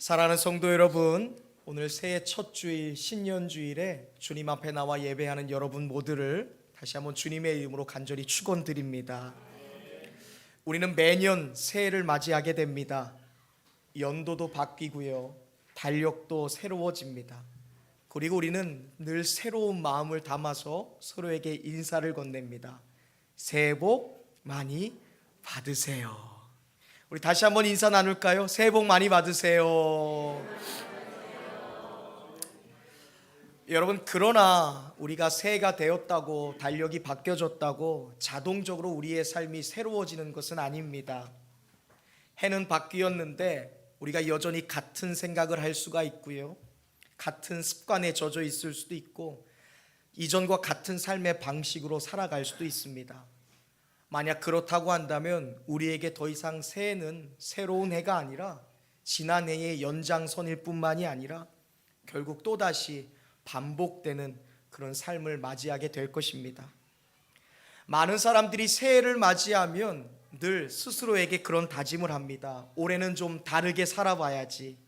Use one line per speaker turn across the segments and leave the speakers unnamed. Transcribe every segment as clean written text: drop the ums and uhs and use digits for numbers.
사랑하는 성도 여러분, 오늘 새해 첫 주일 신년주일에 주님 앞에 나와 예배하는 여러분 모두를 다시 한번 주님의 이름으로 간절히 축원드립니다. 우리는 매년 새해를 맞이하게 됩니다. 연도도 바뀌고요, 달력도 새로워집니다. 그리고 우리는 늘 새로운 마음을 담아서 서로에게 인사를 건넵니다. 새해 복 많이 받으세요. 우리 다시 한번 인사 나눌까요? 새해 복 많이 받으세요. 여러분, 그러나 우리가 새해가 되었다고 달력이 바뀌어졌다고 자동적으로 우리의 삶이 새로워지는 것은 아닙니다. 해는 바뀌었는데 우리가 여전히 같은 생각을 할 수가 있고요, 같은 습관에 젖어 있을 수도 있고, 이전과 같은 삶의 방식으로 살아갈 수도 있습니다. 만약 그렇다고 한다면 우리에게 더 이상 새해는 새로운 해가 아니라 지난 해의 연장선일 뿐만이 아니라 결국 또다시 반복되는 그런 삶을 맞이하게 될 것입니다. 많은 사람들이 새해를 맞이하면 늘 스스로에게 그런 다짐을 합니다. 올해는 좀 다르게 살아봐야지,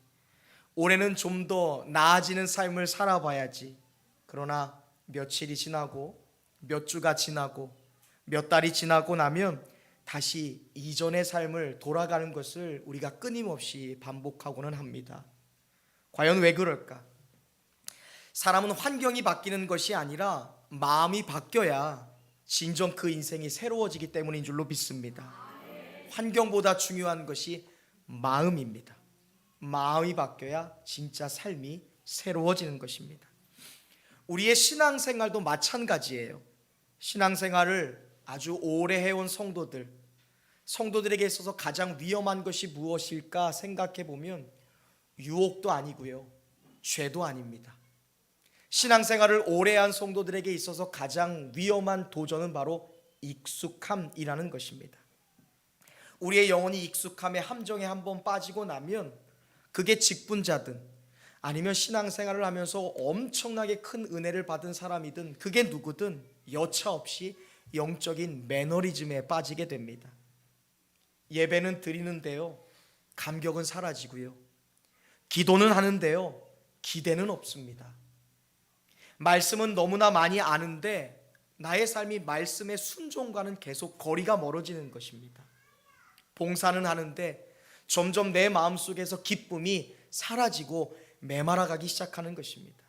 올해는 좀 더 나아지는 삶을 살아봐야지. 그러나 며칠이 지나고 몇 주가 지나고 몇 달이 지나고 나면 다시 이전의 삶을 돌아가는 것을 우리가 끊임없이 반복하고는 합니다. 과연 왜 그럴까? 사람은 환경이 바뀌는 것이 아니라 마음이 바뀌어야 진정 그 인생이 새로워지기 때문인 줄로 믿습니다. 환경보다 중요한 것이 마음입니다. 마음이 바뀌어야 진짜 삶이 새로워지는 것입니다. 우리의 신앙생활도 마찬가지예요. 신앙생활을 아주 오래 해온 성도들에게 있어서 가장 위험한 것이 무엇일까 생각해 보면 유혹도 아니고요, 죄도 아닙니다. 신앙생활을 오래 한 성도들에게 있어서 가장 위험한 도전은 바로 익숙함이라는 것입니다. 우리의 영혼이 익숙함의 함정에 한번 빠지고 나면, 그게 직분자든 아니면 신앙생활을 하면서 엄청나게 큰 은혜를 받은 사람이든 그게 누구든 여차없이 영적인 매너리즘에 빠지게 됩니다. 예배는 드리는데요, 감격은 사라지고요, 기도는 하는데요, 기대는 없습니다. 말씀은 너무나 많이 아는데 나의 삶이 말씀의 순종과는 계속 거리가 멀어지는 것입니다. 봉사는 하는데 점점 내 마음속에서 기쁨이 사라지고 메말아가기 시작하는 것입니다.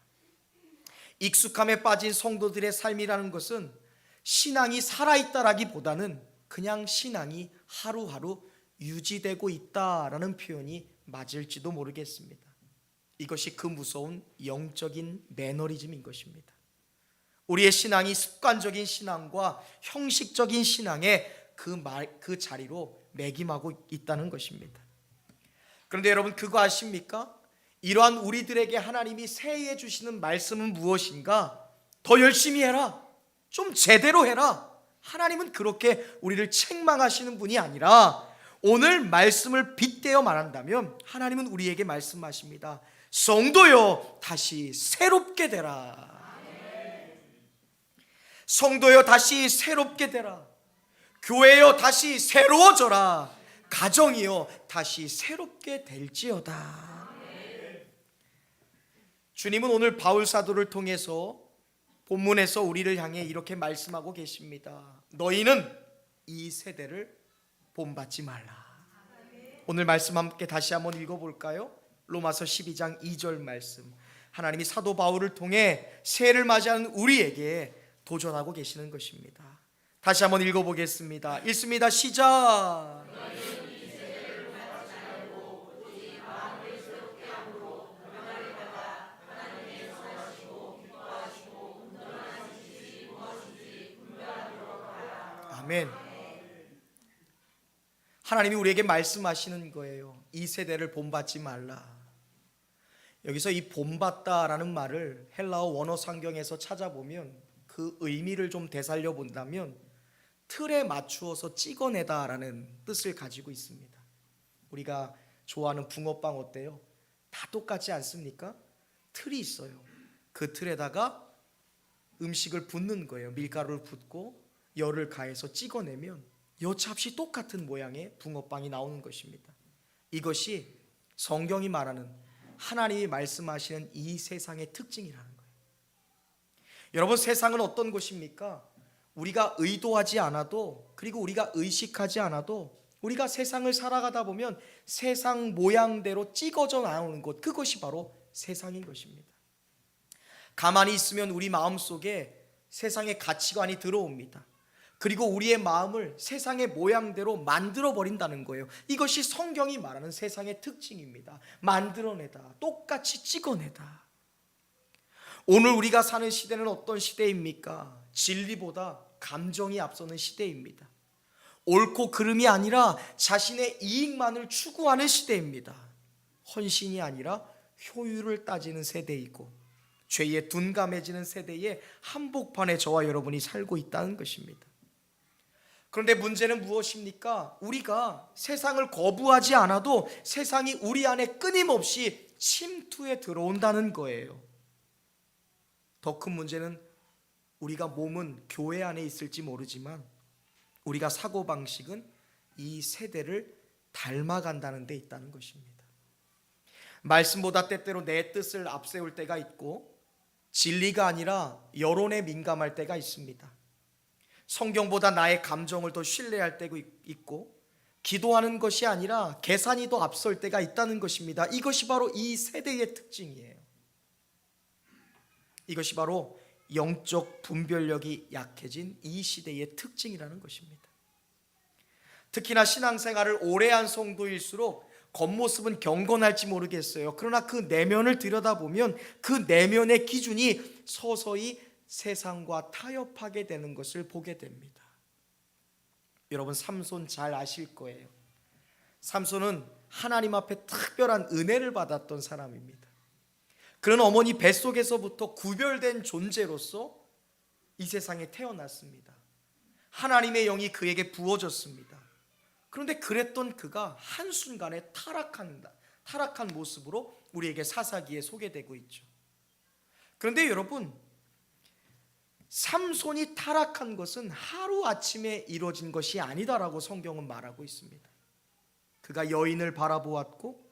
익숙함에 빠진 성도들의 삶이라는 것은 신앙이 살아있다라기보다는 그냥 신앙이 하루하루 유지되고 있다라는 표현이 맞을지도 모르겠습니다. 이것이 그 무서운 영적인 매너리즘인 것입니다. 우리의 신앙이 습관적인 신앙과 형식적인 신앙의 그 자리로 매김하고 있다는 것입니다. 그런데 여러분, 그거 아십니까? 이러한 우리들에게 하나님이 새해에 주시는 말씀은 무엇인가? 더 열심히 해라, 좀 제대로 해라. 하나님은 그렇게 우리를 책망하시는 분이 아니라 오늘 말씀을 빗대어 말한다면 하나님은 우리에게 말씀하십니다. 성도여, 다시 새롭게 되라. 성도여, 다시 새롭게 되라. 교회여, 다시 새로워져라. 가정이여, 다시 새롭게 될지어다. 주님은 오늘 바울 사도를 통해서 본문에서 우리를 향해 이렇게 말씀하고 계십니다. 너희는 이 세대를 본받지 말라. 오늘 말씀 함께 다시 한번 읽어볼까요? 로마서 12장 2절 말씀. 하나님이 사도 바울을 통해 새해를 맞이하는 우리에게 도전하고 계시는 것입니다. 다시 한번 읽어보겠습니다. 읽습니다. 시작. 아멘. 하나님이 우리에게 말씀하시는 거예요. 이 세대를 본받지 말라. 여기서 이 본받다라는 말을 헬라어 원어 성경에서 찾아보면 그 의미를 좀 되살려 본다면 틀에 맞추어서 찍어내다라는 뜻을 가지고 있습니다. 우리가 좋아하는 붕어빵 어때요? 다 똑같지 않습니까? 틀이 있어요. 그 틀에다가 음식을 붓는 거예요. 밀가루를 붓고 열을 가해서 찍어내면 여차없이 똑같은 모양의 붕어빵이 나오는 것입니다. 이것이 성경이 말하는, 하나님이 말씀하시는 이 세상의 특징이라는 거예요. 여러분, 세상은 어떤 곳입니까? 우리가 의도하지 않아도, 그리고 우리가 의식하지 않아도 우리가 세상을 살아가다 보면 세상 모양대로 찍어져 나오는 곳, 그것이 바로 세상인 것입니다. 가만히 있으면 우리 마음속에 세상의 가치관이 들어옵니다. 그리고 우리의 마음을 세상의 모양대로 만들어 버린다는 거예요. 이것이 성경이 말하는 세상의 특징입니다. 만들어내다, 똑같이 찍어내다. 오늘 우리가 사는 시대는 어떤 시대입니까? 진리보다 감정이 앞서는 시대입니다. 옳고 그름이 아니라 자신의 이익만을 추구하는 시대입니다. 헌신이 아니라 효율을 따지는 세대이고, 죄에 둔감해지는 세대의 한복판에 저와 여러분이 살고 있다는 것입니다. 그런데 문제는 무엇입니까? 우리가 세상을 거부하지 않아도 세상이 우리 안에 끊임없이 침투해 들어온다는 거예요. 더 큰 문제는 우리가 몸은 교회 안에 있을지 모르지만 우리가 사고방식은 이 세대를 닮아간다는 데 있다는 것입니다. 말씀보다 때때로 내 뜻을 앞세울 때가 있고, 진리가 아니라 여론에 민감할 때가 있습니다. 성경보다 나의 감정을 더 신뢰할 때가 있고, 기도하는 것이 아니라 계산이 더 앞설 때가 있다는 것입니다. 이것이 바로 이 세대의 특징이에요. 이것이 바로 영적 분별력이 약해진 이 시대의 특징이라는 것입니다. 특히나 신앙생활을 오래 한 성도일수록 겉모습은 경건할지 모르겠어요. 그러나 그 내면을 들여다보면 그 내면의 기준이 서서히 세상과 타협하게 되는 것을 보게 됩니다. 여러분, 삼손 잘 아실 거예요. 삼손은 하나님 앞에 특별한 은혜를 받았던 사람입니다. 그는 어머니 뱃속에서부터 구별된 존재로서 이 세상에 태어났습니다. 하나님의 영이 그에게 부어졌습니다. 그런데 그랬던 그가 한순간에 타락한 모습으로 우리에게 사사기에 소개되고 있죠. 그런데 여러분, 삼손이 타락한 것은 하루아침에 이루어진 것이 아니다라고 성경은 말하고 있습니다. 그가 여인을 바라보았고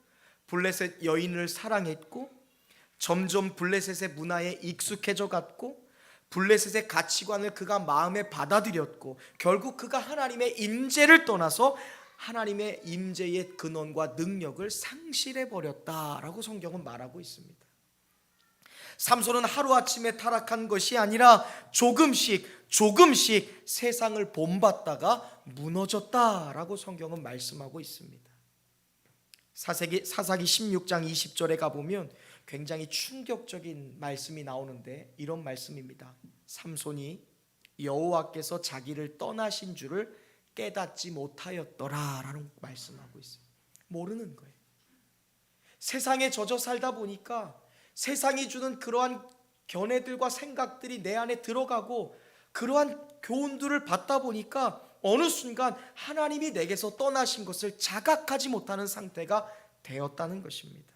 블레셋 여인을 사랑했고, 점점 블레셋의 문화에 익숙해져 갔고, 블레셋의 가치관을 그가 마음에 받아들였고, 결국 그가 하나님의 임재를 떠나서 하나님의 임재의 근원과 능력을 상실해 버렸다라고 성경은 말하고 있습니다. 삼손은 하루아침에 타락한 것이 아니라 조금씩 세상을 본받다가 무너졌다라고 성경은 말씀하고 있습니다. 사사기 16장 20절에 가보면 굉장히 충격적인 말씀이 나오는데 이런 말씀입니다. 삼손이 여호와께서 자기를 떠나신 줄을 깨닫지 못하였더라라는 말씀하고 있어요. 모르는 거예요. 세상에 젖어 살다 보니까 세상이 주는 그러한 견해들과 생각들이 내 안에 들어가고, 그러한 교훈들을 받다 보니까 어느 순간 하나님이 내게서 떠나신 것을 자각하지 못하는 상태가 되었다는 것입니다.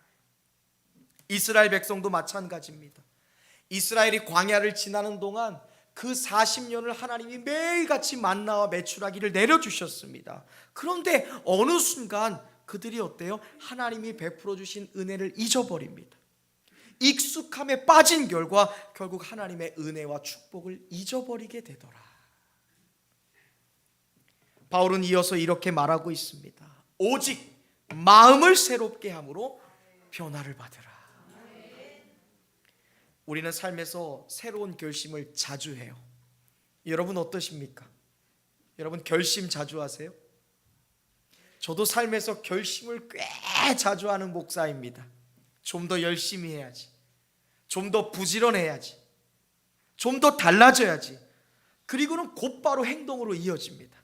이스라엘 백성도 마찬가지입니다. 이스라엘이 광야를 지나는 동안 그 40년을 하나님이 매일같이 만나와 메추라기를 내려주셨습니다. 그런데 어느 순간 그들이 어때요? 하나님이 베풀어 주신 은혜를 잊어버립니다. 익숙함에 빠진 결과 결국 하나님의 은혜와 축복을 잊어버리게 되더라. 바울은 이어서 이렇게 말하고 있습니다. 오직 마음을 새롭게 함으로 변화를 받으라. 우리는 삶에서 새로운 결심을 자주 해요. 여러분 어떠십니까? 여러분 결심 자주 하세요? 저도 삶에서 결심을 꽤 자주 하는 목사입니다. 좀 더 열심히 해야지, 좀 더 부지런해야지, 좀 더 달라져야지. 그리고는 곧바로 행동으로 이어집니다.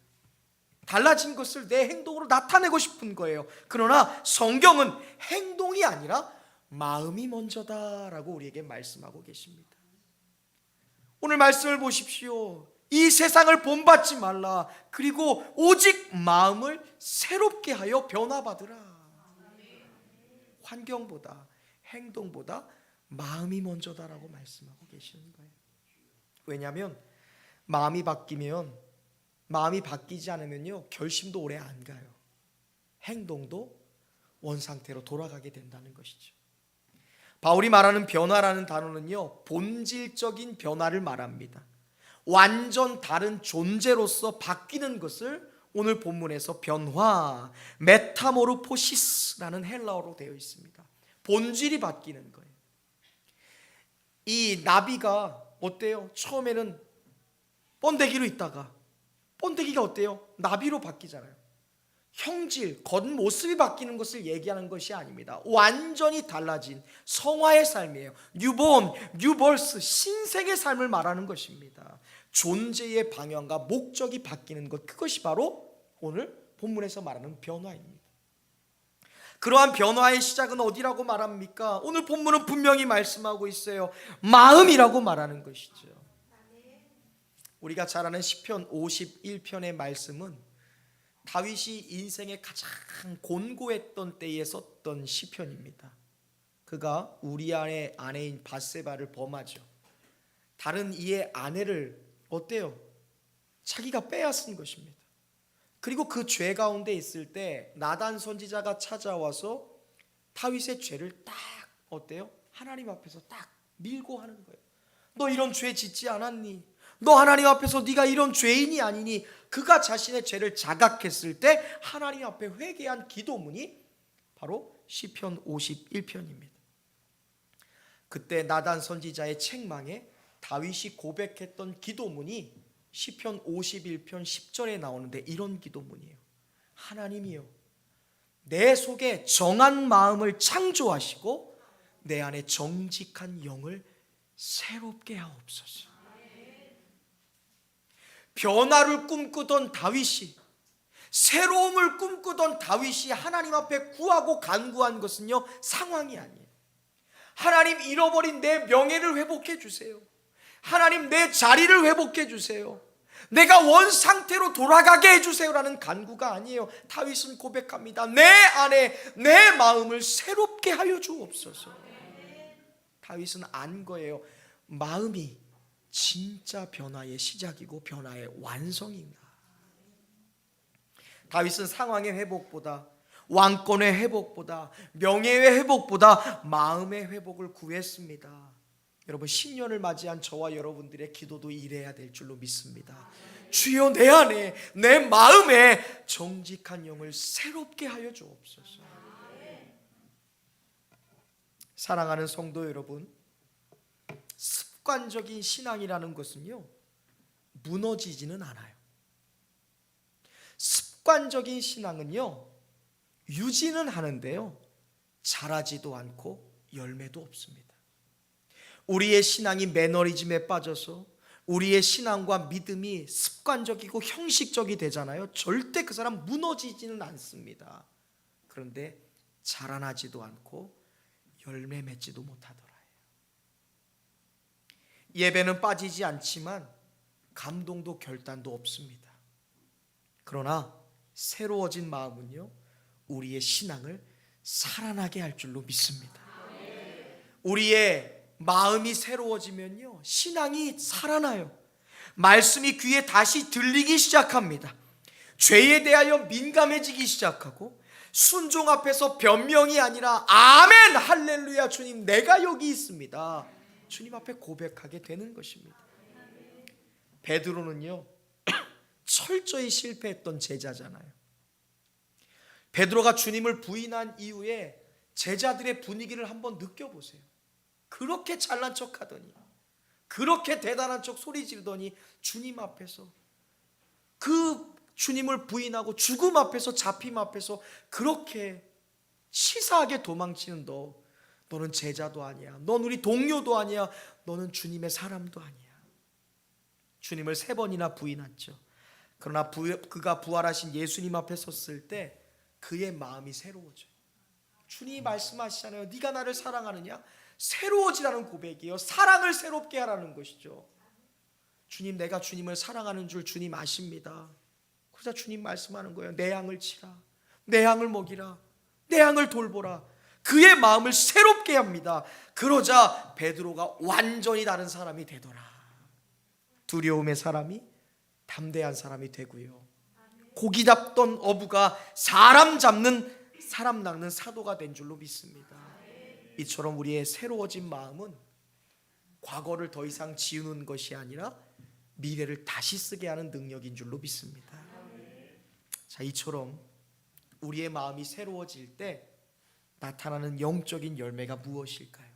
달라진 것을 내 행동으로 나타내고 싶은 거예요. 그러나 성경은 행동이 아니라 마음이 먼저다라고 우리에게 말씀하고 계십니다. 오늘 말씀을 보십시오. 이 세상을 본받지 말라. 그리고 오직 마음을 새롭게 하여 변화받으라. 환경보다, 행동보다 마음이 먼저다라고 말씀하고 계시는 거예요. 왜냐하면 마음이 바뀌지 않으면요, 결심도 오래 안 가요. 행동도 원상태로 돌아가게 된다는 것이죠. 바울이 말하는 변화라는 단어는요, 본질적인 변화를 말합니다. 완전 다른 존재로서 바뀌는 것을 오늘 본문에서 변화, 메타모르포시스라는 헬라어로 되어 있습니다. 본질이 바뀌는 거예요. 이 나비가 어때요? 처음에는 번데기로 있다가 번데기가 어때요? 나비로 바뀌잖아요. 형질, 겉모습이 바뀌는 것을 얘기하는 것이 아닙니다. 완전히 달라진 성화의 삶이에요. 뉴본, 뉴버스, 신생의 삶을 말하는 것입니다. 존재의 방향과 목적이 바뀌는 것, 그것이 바로 오늘 본문에서 말하는 변화입니다. 그러한 변화의 시작은 어디라고 말합니까? 오늘 본문은 분명히 말씀하고 있어요. 마음이라고 말하는 것이죠. 우리가 잘 아는 시편 51편의 말씀은 다윗이 인생의 가장 곤고했던 때에 썼던 시편입니다. 그가 우리아의 아내인 밧세바를 범하죠. 다른 이의 아내를 어때요? 자기가 빼앗은 것입니다. 그리고 그 죄 가운데 있을 때 나단 선지자가 찾아와서 다윗의 죄를 딱 어때요? 하나님 앞에서 딱 밀고 하는 거예요. 너 이런 죄 짓지 않았니? 너 하나님 앞에서 네가 이런 죄인이 아니니? 그가 자신의 죄를 자각했을 때 하나님 앞에 회개한 기도문이 바로 시편 51편입니다. 그때 나단 선지자의 책망에 다윗이 고백했던 기도문이 시편 51편 10절에 나오는데 이런 기도문이에요. 하나님이여, 내 속에 정한 마음을 창조하시고 내 안에 정직한 영을 새롭게 하옵소서. 변화를 꿈꾸던 다윗이, 새로움을 꿈꾸던 다윗이 하나님 앞에 구하고 간구한 것은요, 상황이 아니에요. 하나님, 잃어버린 내 명예를 회복해 주세요. 하나님, 내 자리를 회복해 주세요. 내가 원 상태로 돌아가게 해주세요라는 간구가 아니에요. 다윗은 고백합니다. 내 안에 내 마음을 새롭게 하여 주옵소서. 다윗은 안 거예요. 마음이 진짜 변화의 시작이고 변화의 완성인가. 다윗은 상황의 회복보다, 왕권의 회복보다, 명예의 회복보다 마음의 회복을 구했습니다. 여러분, 신년을 맞이한 저와 여러분들의 기도도 이래야 될 줄로 믿습니다. 주여, 내 안에 내 마음에 정직한 영을 새롭게 하여 주옵소서. 사랑하는 성도 여러분, 습관적인 신앙이라는 것은요, 무너지지는 않아요. 습관적인 신앙은요, 유지는 하는데요, 자라지도 않고 열매도 없습니다. 우리의 신앙이 매너리즘에 빠져서 우리의 신앙과 믿음이 습관적이고 형식적이 되잖아요. 절대 그 사람 무너지지는 않습니다. 그런데 자라나지도 않고 열매 맺지도 못하더라. 예배는 빠지지 않지만 감동도 결단도 없습니다. 그러나 새로워진 마음은요, 우리의 신앙을 살아나게 할 줄로 믿습니다. 우리의 마음이 새로워지면요, 신앙이 살아나요. 말씀이 귀에 다시 들리기 시작합니다. 죄에 대하여 민감해지기 시작하고, 순종 앞에서 변명이 아니라 아멘, 할렐루야, 주님 내가 여기 있습니다, 주님 앞에 고백하게 되는 것입니다. 베드로는요, 철저히 실패했던 제자잖아요. 베드로가 주님을 부인한 이후에 제자들의 분위기를 한번 느껴보세요. 그렇게 잘난 척하더니, 그렇게 대단한 척 소리 지르더니 주님 앞에서, 그 주님을 부인하고 죽음 앞에서, 잡힘 앞에서 그렇게 치사하게 도망치는 너는 제자도 아니야, 넌 우리 동료도 아니야, 너는 주님의 사람도 아니야. 주님을 3번이나 부인했죠. 그러나 그가 부활하신 예수님 앞에 섰을 때 그의 마음이 새로워져요. 주님이 말씀하시잖아요. 네가 나를 사랑하느냐? 새로워지라는 고백이에요. 사랑을 새롭게 하라는 것이죠. 주님, 내가 주님을 사랑하는 줄 주님 아십니다. 그러자 주님 말씀하는 거예요. 내 양을 치라, 내 양을 먹이라, 내 양을 돌보라. 그의 마음을 새롭게 합니다. 그러자 베드로가 완전히 다른 사람이 되더라. 두려움의 사람이 담대한 사람이 되고요, 고기 잡던 어부가 사람 잡는 사람 낚는 사도가 된 줄로 믿습니다. 이처럼 우리의 새로워진 마음은 과거를 더 이상 지우는 것이 아니라 미래를 다시 쓰게 하는 능력인 줄로 믿습니다. 자, 이처럼 우리의 마음이 새로워질 때 나타나는 영적인 열매가 무엇일까요?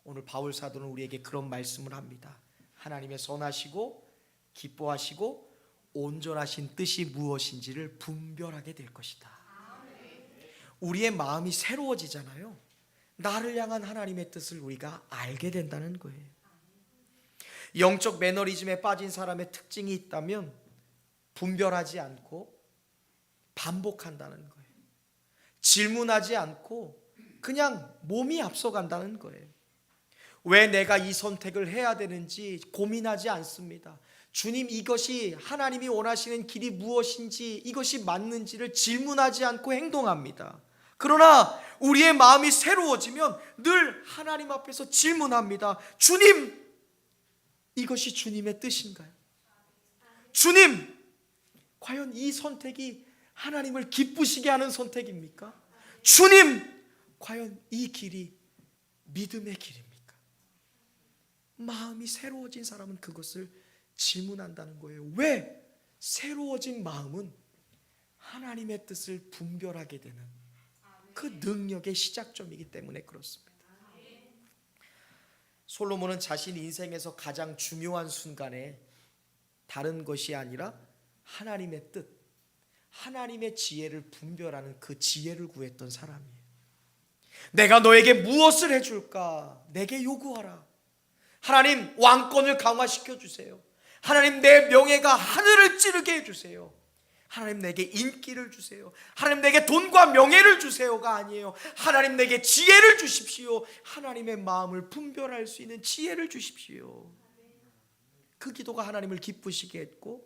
오늘 바울 사도는 우리에게 그런 말씀을 합니다. 하나님의 선하시고 기뻐하시고 온전하신 뜻이 무엇인지를 분별하게 될 것이다. 우리의 마음이 새로워지잖아요. 나를 향한 하나님의 뜻을 우리가 알게 된다는 거예요. 영적 매너리즘에 빠진 사람의 특징이 있다면 분별하지 않고 반복한다는 거예요. 질문하지 않고 그냥 몸이 앞서간다는 거예요. 왜 내가 이 선택을 해야 되는지 고민하지 않습니다. 주님, 이것이 하나님이 원하시는 길이 무엇인지, 이것이 맞는지를 질문하지 않고 행동합니다. 그러나 우리의 마음이 새로워지면 늘 하나님 앞에서 질문합니다. 주님, 이것이 주님의 뜻인가요? 주님, 과연 이 선택이 하나님을 기쁘시게 하는 선택입니까? 주님, 과연 이 길이 믿음의 길입니까? 마음이 새로워진 사람은 그것을 질문한다는 거예요. 왜? 새로워진 마음은 하나님의 뜻을 분별하게 되는 그 능력의 시작점이기 때문에 그렇습니다. 솔로몬은 자신 인생에서 가장 중요한 순간에 다른 것이 아니라 하나님의 뜻, 하나님의 지혜를 분별하는 그 지혜를 구했던 사람이에요. 내가 너에게 무엇을 해줄까? 내게 요구하라. 하나님, 왕권을 강화시켜 주세요. 하나님, 내 명예가 하늘을 찌르게 해주세요. 하나님, 내게 인기를 주세요. 하나님, 내게 돈과 명예를 주세요가 아니에요. 하나님, 내게 지혜를 주십시오. 하나님의 마음을 분별할 수 있는 지혜를 주십시오. 그 기도가 하나님을 기쁘시게 했고,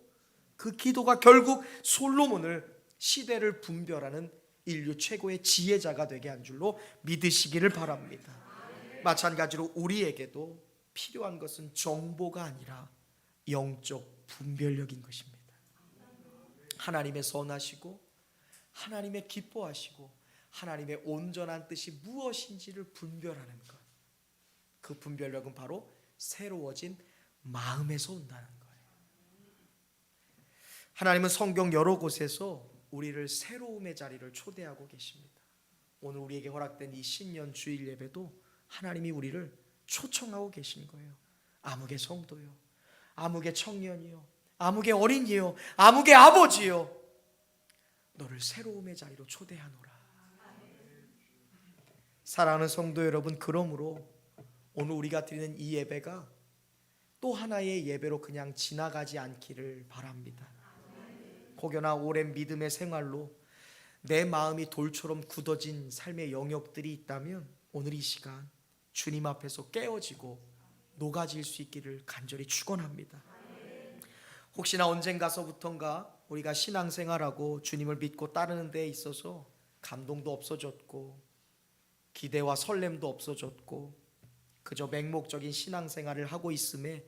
그 기도가 결국 솔로몬을 시대를 분별하는 인류 최고의 지혜자가 되게 한 줄로 믿으시기를 바랍니다. 마찬가지로 우리에게도 필요한 것은 정보가 아니라 영적 분별력인 것입니다. 하나님의 선하시고 하나님의 기뻐하시고 하나님의 온전한 뜻이 무엇인지를 분별하는 것, 그 분별력은 바로 새로워진 마음에서 온다는 거예요. 하나님은 성경 여러 곳에서 우리를 새로움의 자리를 초대하고 계십니다. 오늘 우리에게 허락된 이 신년 주일 예배도 하나님이 우리를 초청하고 계신 거예요. 아무개 성도요, 아무개 청년이요, 아무개 어린이요, 아무개 아버지요, 너를 새로움의 자리로 초대하노라. 사랑하는 성도 여러분, 그러므로 오늘 우리가 드리는 이 예배가 또 하나의 예배로 그냥 지나가지 않기를 바랍니다. 혹여나 오랜 믿음의 생활로 내 마음이 돌처럼 굳어진 삶의 영역들이 있다면 오늘 이 시간 주님 앞에서 깨어지고 녹아질 수 있기를 간절히 축원합니다. 혹시나 언젠가서부턴가 우리가 신앙생활하고 주님을 믿고 따르는 데에 있어서 감동도 없어졌고 기대와 설렘도 없어졌고 그저 맹목적인 신앙생활을 하고 있음에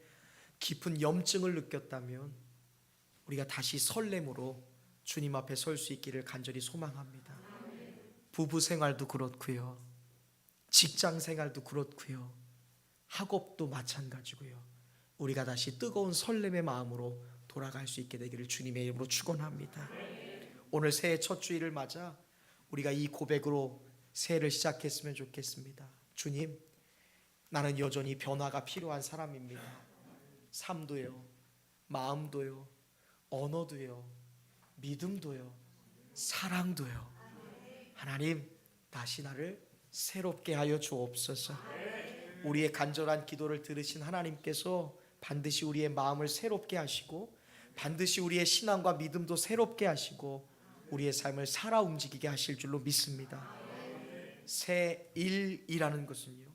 깊은 염증을 느꼈다면 우리가 다시 설렘으로 주님 앞에 설 수 있기를 간절히 소망합니다. 부부 생활도 그렇고요, 직장 생활도 그렇고요, 학업도 마찬가지고요. 우리가 다시 뜨거운 설렘의 마음으로 돌아갈 수 있게 되기를 주님의 이름으로 축원합니다. 오늘 새해 첫 주일을 맞아 우리가 이 고백으로 새해를 시작했으면 좋겠습니다. 주님, 나는 여전히 변화가 필요한 사람입니다. 삶도요, 마음도요, 언어도요, 믿음도요, 사랑도요. 하나님, 다시 나를 새롭게 하여 주옵소서. 우리의 간절한 기도를 들으신 하나님께서 반드시 우리의 마음을 새롭게 하시고 반드시 우리의 신앙과 믿음도 새롭게 하시고 우리의 삶을 살아 움직이게 하실 줄로 믿습니다. 새 일이라는 것은요,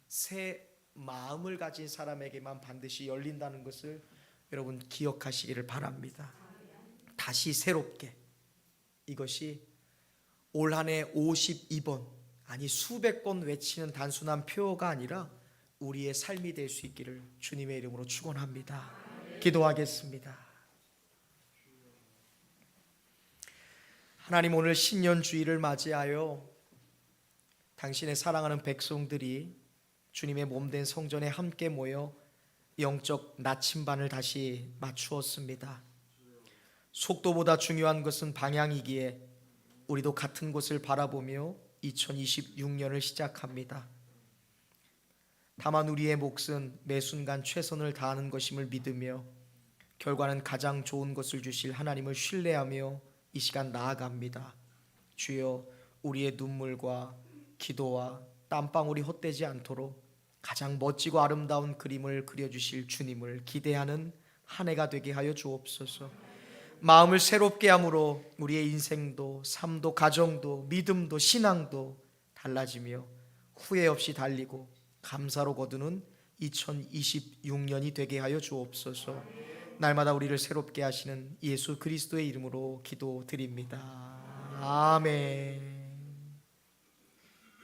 새 마음을 가진 사람에게만 반드시 열린다는 것을 여러분 기억하시기를 바랍니다. 다시 새롭게, 이것이 올 한 해 52번 아니 수백 번 외치는 단순한 표어가 아니라 우리의 삶이 될 수 있기를 주님의 이름으로 축원합니다. 기도하겠습니다. 하나님, 오늘 신년주의를 맞이하여 당신의 사랑하는 백성들이 주님의 몸된 성전에 함께 모여 영적 나침반을 다시 맞추었습니다. 속도보다 중요한 것은 방향이기에 우리도 같은 곳을 바라보며 2026년을 시작합니다. 다만 우리의 몫은 매 순간 최선을 다하는 것임을 믿으며 결과는 가장 좋은 것을 주실 하나님을 신뢰하며 이 시간 나아갑니다. 주여, 우리의 눈물과 기도와 땀방울이 헛되지 않도록 가장 멋지고 아름다운 그림을 그려주실 주님을 기대하는 한 해가 되게 하여 주옵소서. 마음을 새롭게 함으로 우리의 인생도 삶도 가정도 믿음도 신앙도 달라지며 후회 없이 달리고 감사로 거두는 2026년이 되게 하여 주옵소서. 날마다 우리를 새롭게 하시는 예수 그리스도의 이름으로 기도드립니다. 아멘.